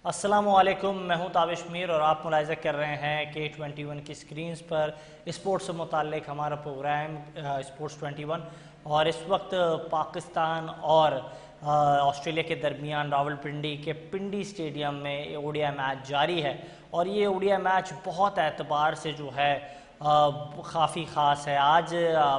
السلام علیکم، میں ہوں تابش میر اور آپ ملاحظہ کر رہے ہیں K21 کی سکرینز پر اسپورٹس سے متعلق ہمارا پروگرام اسپورٹس 21۔ اور اس وقت پاکستان اور آسٹریلیا کے درمیان راولپنڈی کے پنڈی اسٹیڈیم میں اوڈیا میچ جاری ہے، اور یہ اوڈیا میچ بہت اعتبار سے جو ہے کافی خاص ہے۔ آج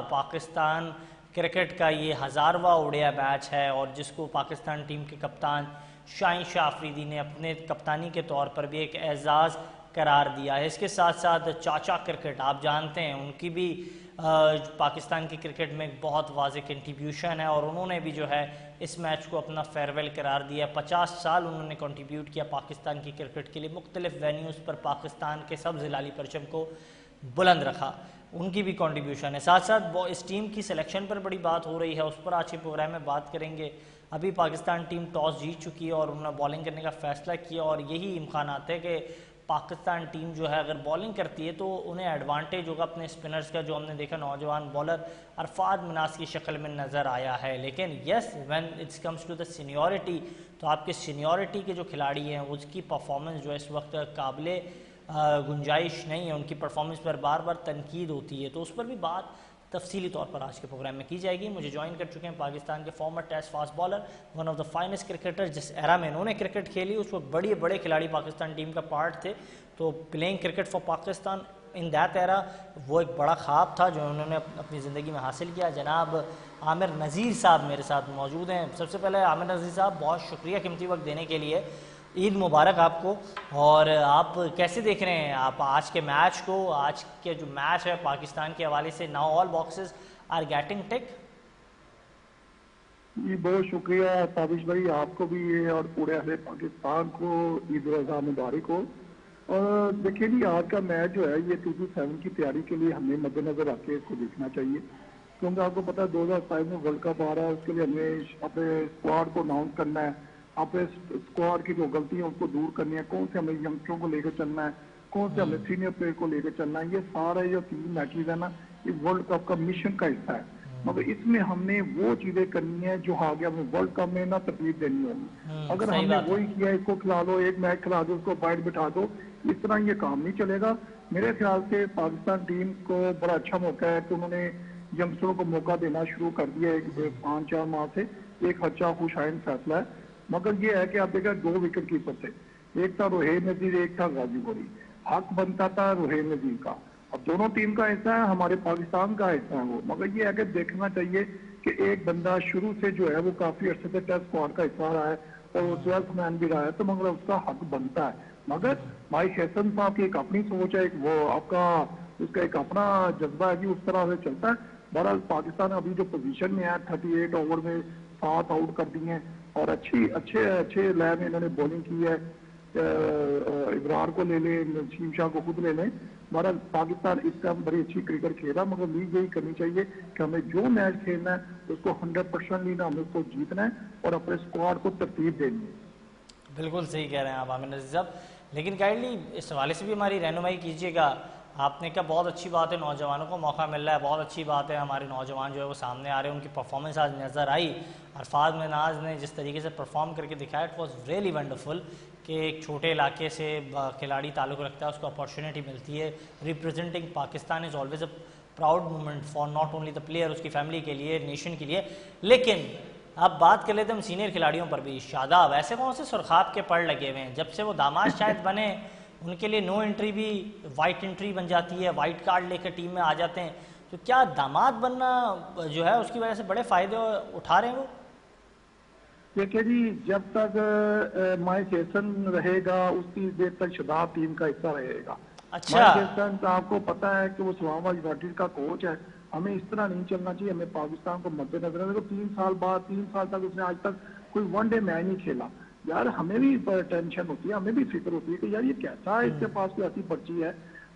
پاکستان کرکٹ کا یہ 1000واں اوڈیا میچ ہے، اور جس کو پاکستان ٹیم کے کپتان شاہین شاہ آفریدی نے اپنے کپتانی کے طور پر بھی ایک اعزاز قرار دیا ہے۔ اس کے ساتھ ساتھ چاچا کرکٹ آپ جانتے ہیں، ان کی بھی پاکستان کی کرکٹ میں ایک بہت واضح کنٹریبیوشن ہے، اور انہوں نے بھی جو ہے اس میچ کو اپنا فیئرویل قرار دیا۔ 50 سال انہوں نے کنٹریبیوٹ کیا پاکستان کی کرکٹ کے لیے، مختلف وینیوز پر پاکستان کے سبز ہلالی پرچم کو بلند رکھا، ان کی بھی کنٹریبیوشن ہے۔ ساتھ ساتھ اس ٹیم کی سلیکشن پر بڑی بات ہو رہی ہے، اس پر آج کے پروگرام میں بات کریں گے۔ ابھی پاکستان ٹیم ٹاس جیت چکی ہے اور انہوں نے بالنگ کرنے کا فیصلہ کیا، اور یہی امکانات ہے کہ پاکستان ٹیم جو ہے اگر بالنگ کرتی ہے تو انہیں ایڈوانٹیج ہوگا اپنے اسپنرز کا، جو ہم نے دیکھا نوجوان بالر عرفات مناس کی شکل میں نظر آیا ہے۔ لیکن yes when it comes to the seniority, تو آپ کے سینیورٹی کے جو کھلاڑی ہیں اس کی پرفارمنس جو ہے اس وقت قابل گنجائش نہیں ہے، ان کی پرفارمنس پر بار بار تنقید ہوتی ہے، تو اس پر بھی بات تفصیلی طور پر آج کے پروگرام میں کی جائے گی۔ مجھے جوائن کر چکے ہیں پاکستان کے former test fast bowler, one of the finest cricketer, جس ایرا میں انہوں نے کرکٹ کھیلی اس وقت بڑے بڑے کھلاڑی پاکستان ٹیم کا پارٹ تھے، تو playing cricket for Pakistan in that era وہ ایک بڑا خواب تھا جو انہوں نے اپنی زندگی میں حاصل کیا۔ جناب عامر نذیر صاحب میرے ساتھ موجود ہیں۔ سب سے پہلے عامر نذیر صاحب بہت شکریہ قیمتی وقت دینے کے لیے، عید مبارک آپ کو۔ اور آپ کیسے دیکھ رہے ہیں آپ آج کے میچ کو؟ آج کے جو میچ ہے پاکستان کے حوالے سے، now all boxes are getting tick. جی بہت شکریہ تابش بھائی، آپ کو بھی اور پورے اہل پاکستان کو عید الاضحیٰ مبارک ہو۔ اور دیکھیں جی آج کا میچ جو ہے یہ 2027 کی تیاری کے لیے ہمیں مد نظر رکھ کے اس کو دیکھنا چاہیے، کیونکہ آپ کو پتا ہے 2027 میں ورلڈ کپ آ رہا ہے، اس کے لیے ہمیں اپنے اسکواڈ کو اناؤنس کرنا ہے، اپنے اسکواڈ کی جو غلطیاں اس کو دور کرنی ہے، کون سے ہمیں ینگسٹروں کو لے کے چلنا ہے، کون سے ہمیں سینئر پلیئر کو لے کے چلنا ہے، یہ سارے جو 3 میچز ہیں نا یہ ورلڈ کپ کا مشن کا حصہ ہے، مگر اس میں ہم نے وہ چیزیں کرنی ہے جو آگے ہمیں ورلڈ کپ میں نہ ترتیب دینی ہوگی۔ اگر ہم نے وہی کیا اس کو کھلا دو، ایک میچ کھلا دو، اس کو بائٹ بٹھا دو، اس طرح یہ کام نہیں چلے گا۔ میرے خیال سے پاکستان ٹیم کو بڑا اچھا موقع ہے کہ انہوں نے ینگسٹروں کو موقع دینا شروع کر دیا ہے 5-4 ماہ سے، ایک اچھا خوشائن فیصلہ ہے، مگر یہ ہے کہ آپ دیکھیں 2 وکٹ کیپر تھے، ایک تھا روہیل نذیر، ایک تھا غازی گوری، حق بنتا تھا روہیل نذیر کا، اب دونوں ٹیم کا حصہ ہے، ہمارے پاکستان کا حصہ ہے وہ، مگر یہ ہے کہ دیکھنا چاہیے کہ ایک بندہ شروع سے جو ہے وہ کافی عرصے سے ٹیسٹ اسکواڈ کا حصہ رہا ہے اور وہ 12th مین بھی رہا ہے، تو مگر اس کا حق بنتا ہے۔ مگر بھائی حسن صاحب کی ایک اپنی سوچ ہے، وہ آپ کا اس کا ایک اپنا جذبہ ہے کہ اس طرح سے چلتا ہے۔ بہرحال پاکستان ابھی جو پوزیشن میں ہے 38 اوور میں 7 آؤٹ کر دی ہیں، اور اچھے لے میں انہوں نے بولنگ کی ہے، ابرار کو لے لیں، نسیم شاہ کو خود لے لیں، ہمارا پاکستان اس ٹائم بڑی اچھی کرکٹ کھیلا، مگر لیگ یہی کرنی چاہیے کہ ہمیں جو میچ کھیلنا ہے اس کو 100% لینا، ہمیں اس کو جیتنا ہے اور اپنے اسکواڈ کو ترتیب دینی ہے۔ بالکل صحیح کہہ رہے ہیں آپ عامر نذیر صاحب، لیکن کائنڈلی اس حوالے سے بھی ہماری رہنمائی کیجیے گا۔ آپ نے کہا بہت اچھی بات ہے نوجوانوں کو موقع مل رہا ہے، بہت اچھی بات ہے ہمارے نوجوان جو ہے وہ سامنے آ رہے ہیں، ان کی پرفارمنس آج نظر آئی۔ عرفات مناز نے جس طریقے سے پرفارم کر کے دکھایا، اٹ واز ریئلی ونڈرفل کہ ایک چھوٹے علاقے سے کھلاڑی تعلق رکھتا ہے، اس کو اپارچونیٹی ملتی ہے۔ Representing Pakistan is always a proud moment for not only the player, اس کی فیملی کے لیے، نیشن کے لیے۔ لیکن اب بات کر لیتے ہم سینئر کھلاڑیوں پر بھی۔ شاداب ایسے کون سے سرخاب کے پڑ لگے ہوئے ہیں؟ جب سے وہ داماد شاید بنے ان کے لیے نو انٹری بھی وائٹ انٹری بن جاتی ہے، وائٹ کارڈ لے کر ٹیم میں آ جاتے ہیں، تو کیا داماد بننا جو ہے اس کی وجہ سے بڑے فائدے اٹھا رہے ہیں وہ؟ دیکھیں جی جب تک مائک ہیسن رہے گا اس کی دیر تک شاداب ٹیم کا حصہ رہے گا۔ مائک ہیسن آپ کو پتا ہے کہ وہ اسلام آباد یونائیٹڈ کا کوچ ہے، ہمیں اس طرح نہیں چلنا چاہیے، ہمیں پاکستان کو مد نظر رکھنا۔ 3 سال بعد 3 سال تک اس نے آج تک کوئی ون ڈے میچ نہیں کھیلا، یار ہمیں بھی ٹینشن ہوتی ہے، ہمیں بھی فکر ہوتی ہے کہ یار یہ کیسا ہے، اس کے پاس کوئی ایسی پرچی ہے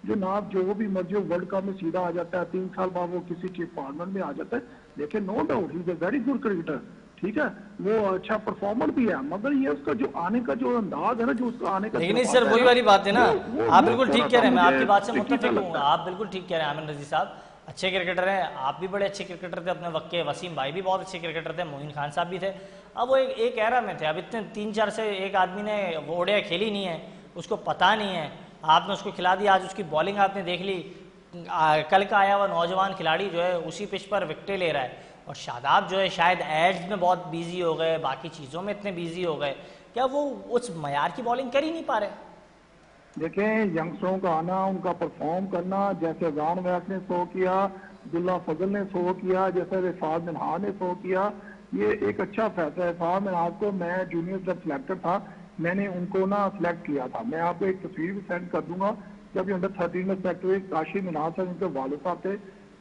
جو نہ جو بھی مرضی ورلڈ کپ میں سیدھا آ جاتا ہے، 3 سال بعد وہ کسی فارمیٹ میں آ جاتا ہے۔ لیکن no doubt he is a very good cricketer, ٹھیک ہے، وہ اچھا پرفارمر بھی ہے، مگر یہ اس کا جو آنے کا جو انداز ہے نا، جو اس کا آنے کا لیکن نہیں سر وہی والی بات ہے نا، آپ بالکل ٹھیک کہہ رہے ہیں، میں آپ کی بات سے متفق ہوں، آپ بالکل ٹھیک کہہ رہے ہیں عامر نذیر صاحب، اچھے کرکٹر ہیں، آپ بھی بڑے اچھے کرکٹر تھے اپنے وقت کے، وسیم بھائی بھی بہت اچھے کرکٹر تھے، معین خان صاحب بھی تھے۔ اب وہ ایک ایرا میں تھے. اب اتنے 3-4 سے ایک آدمی نے وہ اوڈیا کھیلی نہیں ہے, اس کو پتہ نہیں ہے, آپ نے اس کو کھلا دیا, آج اس کی بالنگ آپ نے دیکھ لی, کل کا آیا ہوا نوجوان کھلاڑی جو ہے اسی پچ پر وکٹیں لے رہا ہے. اور شاداب جو ہے شاید ایڈز میں بہت بیزی ہو گئے, باقی چیزوں میں اتنے بیزی ہو گئے, کیا وہ اس معیار کی بالنگ کر ہی نہیں پا رہے؟ دیکھیں ینگسٹروں کا آنا, ان کا پرفارم کرنا, جیسے اذان ویس نے 100 کیا, عبداللہ فضل نے 100 کیا, جیسے رفاظ منہاج نے 100 کیا, یہ ایک اچھا فیصلہ ہے. رفاظ منہاج کو میں جونیئر جب سلیکٹر تھا میں نے ان کو نا سلیکٹ کیا تھا, میں آپ کو ایک تصویر بھی سینڈ کر دوں گا. جب یہ انڈر 13 میں سلیکٹ ہوئے, کاشی منہاج صاحب ان کے والد صاحب تھے,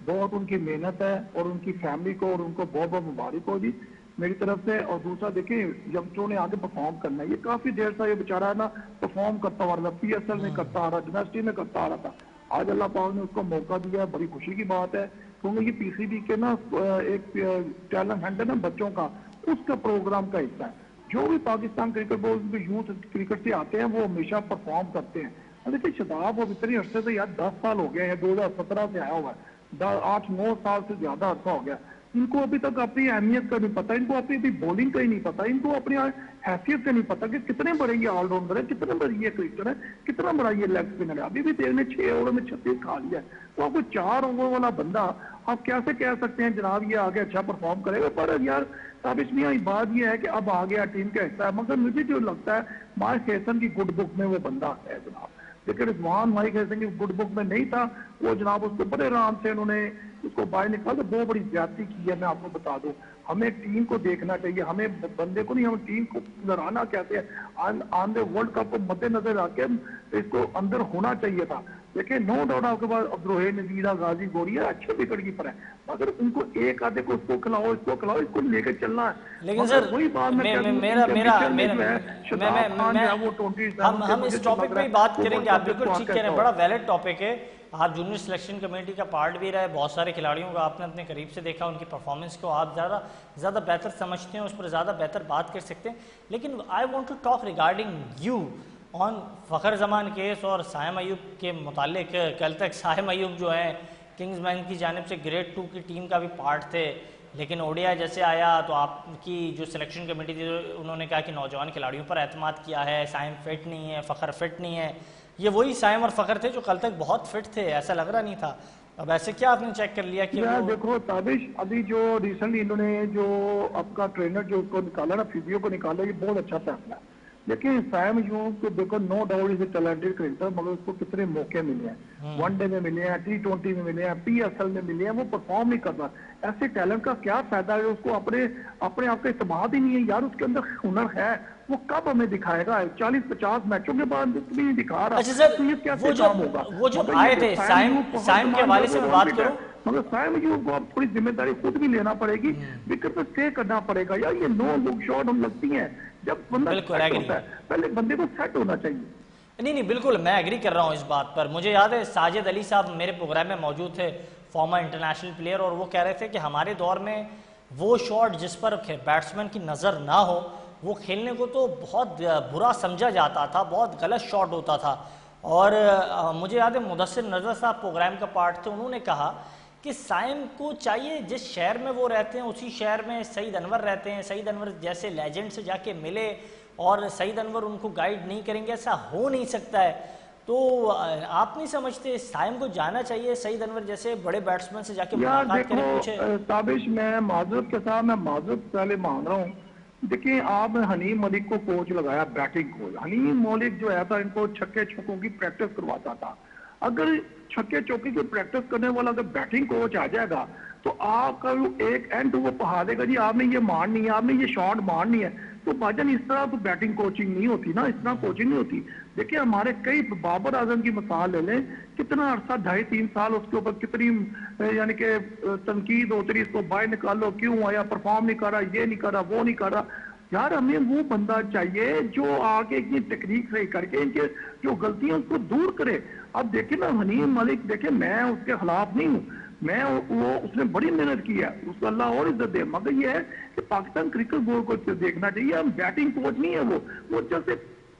بہت ان کی محنت ہے اور ان کی فیملی کو اور ان کو بہت بہت مبارک ہو جی میری طرف سے. اور دوسرا دیکھیں ینگسٹروں نے آگے پرفارم کرنا ہے, یہ کافی دیر سے یہ بیچارہ ہے نا پرفارم کرتا ہوا رہا, پی ایس ایل میں کرتا آ رہا, ڈومیسٹی میں کرتا آ رہا تھا, آج اللہ پاک نے اس کو موقع دیا ہے, بڑی خوشی کی بات ہے. کیونکہ یہ پی سی بی کے نا ایک ٹیلنٹ ہنٹ ہے نا بچوں کا, اس کا پروگرام کا حصہ ہے. جو بھی Pakistan cricket board youth cricket سے آتے ہیں وہ ہمیشہ پرفارم کرتے ہیں. دیکھیں شاداب وہ اتنی عرصے سے یار 10 سال ہو گئے ہیں, 2017 سے آیا ہوا ہے, 8-9 سال سے زیادہ عرصہ ہو گیا. ان کو ابھی تک اپنی اہمیت کا نہیں پتا, ان کو اپنی بولنگ کا ہی نہیں پتا, ان کو اپنی حیثیت کا نہیں پتا کہ کتنے بڑے یہ آل راؤنڈر ہے, کتنے بڑے یہ کرکٹر ہے, کتنا بڑا یہ لیگ اسپنر ہے. ابھی بھی دیکھ لیں 6 اووروں میں 36 کھا لیا ہے, تو آپ کو 4 اوور والا بندہ آپ کیسے کہہ سکتے ہیں جناب یہ آگے اچھا پرفارم کرے گا؟ پر یار تابش میاں بات یہ ہے کہ اب آ گیا ٹیم کا حصہ ہے, مگر مجھے جو لگتا ہے مائک ہیسن کی گڈ بک میں وہ بندہ ہے جناب, لیکن رضوان مائک ہیسن کی گڈ بک میں نہیں تھا. وہ جناب اس کو بڑے آرام سے انہوں نے اس کو باہر نکالا, تو بہت بڑی زیادتی کی ہے. میں آپ کو بتا دوں, ہمیں ٹیم کو دیکھنا چاہیے, ہمیں بندے کو نہیں, ہم ٹیم کو لڑانا کہتے ہیں. آن دے ورلڈ کپ کو مد نظر رکھ کے اس کو اندر ہونا چاہیے تھا. دیکھیں نو ڈاؤٹ آپ کے پاس عبدالرحیم نذیرہ غازی گوریا اچھے وکٹ کیپر ہے, مگر ان کو ایک آدھے کو اس کو کھلاؤ, اس کو کھلاؤ, اس کو لے کے چلنا ہے. لیکن سر وہی بات میں ہم اس ٹاپک پہ ہی بات کریں گے, آپ بالکل ٹھیک کہہ رہے ہیں, بڑا ویلڈ ٹاپک ہے. آپ جونیئر سلیکشن کمیٹی کا پارٹ بھی رہے, بہت سارے کھلاڑیوں کو آپ نے اپنے قریب سے دیکھا, ان کی پرفارمنس کو آپ زیادہ بہتر سمجھتے ہیں, اس پر زیادہ بہتر بات کر سکتے ہیں. لیکن I want to talk regarding you on Fakhar Zaman case اور سائم ایوب کے متعلق. کل تک سائم ایوب جو ہیں کنگز مین کی جانب سے گریڈ 2 کی ٹیم کا بھی پارٹ تھے, لیکن اوڈیا جیسے آیا تو آپ کی جو سلیکشن کمیٹی تھی انہوں نے کہا کہ نوجوان کھلاڑیوں پر اعتماد کیا ہے, سائم فٹ نہیں ہے, فخر فٹ نہیں ہے. یہ وہی سائم اور فخر تھے جو کل تک بہت فٹ تھے, ایسا لگ رہا نہیں تھا. اب ایسے کیا آپ نے چیک کر لیا کہ دیکھو تابش ابھی جو ریسنٹلی انہوں نے جو آپ کا ٹرینر جو اس کو نکالا نا, فیزیو کو نکالا, یہ بہت اچھا فیصلہ ہے. لیکن سائم ایوب کو دیکھو no doubt is a talented cricketer, مگر اس کو کتنے موقع ملے ہیں, ون ڈے میں ملے ہیں, T20 میں ملے ہیں, پی ایس ایل میں ملے ہیں, وہ پرفارم نہیں کرتا. ایسے ٹیلنٹ کا کیا فائدہ ہے, اس کو اپنے آپ کا اعتماد ہی نہیں ہے یار. اس کے اندر ہنر ہے, وہ کب ہمیں دکھائے گا؟ 40-50 میچوں کے بعد بھی نہیں دکھا رہا. اچھا سر, وہ جب آئے تھے سائم کے حوالے سے میں بات کروں, مگر سائم ایوب کو اب تھوڑی ذمہ داری خود بھی لینا پڑے گی, وکٹ پہ اسٹے کرنا پڑے گا یار. یہ نو لک شاٹ ہم لگتی ہیں جب بندہ سیٹ ہوتا ہے, پہلے بندے کو سیٹ ہونا چاہیے. نہیں بالکل میں ایگری کر رہا ہوں اس بات پر. مجھے یاد ہے ساجد علی صاحب میرے پروگرام میں موجود تھے, فارمر انٹرنیشنل پلیئر, اور وہ کہہ رہے تھے کہ ہمارے دور میں وہ شاٹ جس پر بیٹسمین کی نظر نہ ہو وہ کھیلنے کو تو بہت برا سمجھا جاتا تھا, بہت غلط شاٹ ہوتا تھا. اور مجھے یاد ہے مدثر نظر صاحب پروگرام کا پارٹ تھے, انہوں نے کہا کہ سائم کو چاہیے جس شہر میں وہ رہتے ہیں اسی شہر میں سعید انور رہتے ہیں, سعید انور جیسے لیجنڈ سے جا کے ملے, اور سعید انور ان کو گائیڈ نہیں کریں گے, ایسا ہو نہیں سکتا ہے. تو آپ نہیں سمجھتے سائم کو جانا چاہیے سعید انور جیسے بڑے بیٹسمین سے جا کے ملاقات کریں, پوچھے؟ تابش میں معذرت کے ساتھ میں معذرت پہلے مان رہا ہوں. دیکھیں آپ نے حنیم ملک کو کوچ لگایا, بیٹنگ کوچ. حنیم ملک جو ہے تھا ان کو چھکے چوکوں کی پریکٹس کرواتا تھا. اگر چھکے چوکے کی پریکٹس کرنے والا اگر بیٹنگ کوچ آ جائے گا تو آپ کا ایک اینڈ وہ پہا دے گا, جی آپ نے یہ مارنی ہے, آپ نے یہ شاٹ مارنی ہے. تو بھاجن اس طرح تو بیٹنگ کوچنگ نہیں ہوتی نا, اس طرح کوچنگ نہیں ہوتی. دیکھیں ہمارے کئی بابر اعظم کی مثال لے لیں, کتنا عرصہ 2.5-3 سال اس کے اوپر کتنی یعنی کہ تنقید ہوتی رہی, اس کو باہر نکالو, کیوں آیا, پرفارم نہیں کر رہا, یہ نہیں کر رہا, وہ نہیں کر رہا. یار ہمیں وہ بندہ چاہیے جو آگے اتنی ٹیکنیک صحیح کر کے ان کے جو غلطیاں اس کو دور کرے. اب دیکھیں نا حنیم ملک, دیکھیں میں اس کے خلاف نہیں ہوں, میں اس نے بڑی محنت کی ہے, اس کو اللہ اور عزت دے, مگر یہ ہے کہ پاکستان کرکٹ بورڈ کو دیکھنا چاہیے. ہم بیٹنگ کوچ نہیں ہے, وہ جیسے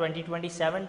2027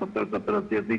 70-70, 80-80,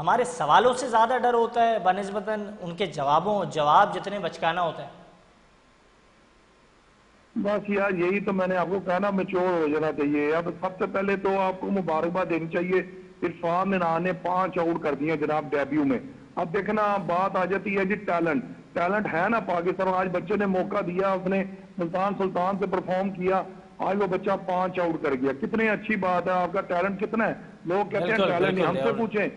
ہمارے سوالوں سے زیادہ ڈر ہوتا ہے بنسبتاً ان کے جواب جتنے بچکانا ہوتا ہے؟ بس یار یہی تو میں نے آپ کو کہا نا، میچور ہو جانا چاہیے. اب سب سے پہلے تو آپ کو مبارکباد دینی چاہیے. عرفان منان نے 5 آؤٹ کر دیے جناب ڈیبیو میں. اب دیکھنا بات آ جاتی ہے جی ٹیلنٹ ہے نا پاکستان. آج بچے نے موقع دیا، اس نے سلطان سے پرفارم کیا، آج وہ بچہ 5 آؤٹ کر گیا. کتنی اچھی بات ہے. آپ کا ٹیلنٹ کتنا ہے؟ لوگ کہتے ہیں ٹیلنٹ نہیں، ہم سے پوچھیں.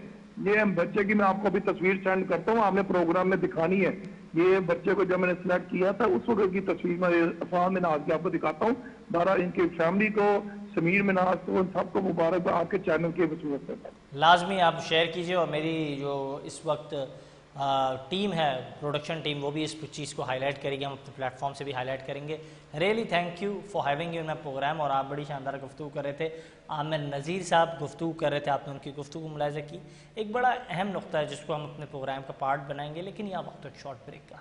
یہ بچے کی میں آپ کو ابھی تصویر سینڈ کرتا ہوں، آپ نے پروگرام میں دکھانی ہے. یہ بچے کو جب میں نے سلیکٹ کیا تھا اس وقت کی تصویر میں عرفان مناز کی آپ کو دکھاتا ہوں. بہرحال ان کی فیملی کو، سمیر مناز کو، ان سب کو مبارک آپ کے چینل کی وصولت سے. لازمی آپ شیئر کیجئے، اور میری جو اس وقت ٹیم ہے، پروڈکشن ٹیم، وہ بھی اس چیز کو ہائی لائٹ کرے گی، ہم اپنے پلیٹ فارم سے بھی ہائی لائٹ کریں گے. Really thank you for having you in my program. اور آپ بڑی شاندار گفتگو کر رہے تھے. عامر نذیر صاحب گفتگو کر رہے تھے، آپ نے ان کی گفتگو ملاحظہ کی. ایک بڑا اہم نقطہ ہے جس کو ہم اپنے پروگرام کا پارٹ بنائیں گے، لیکن یہ وقت ایک شارٹ بریک کا.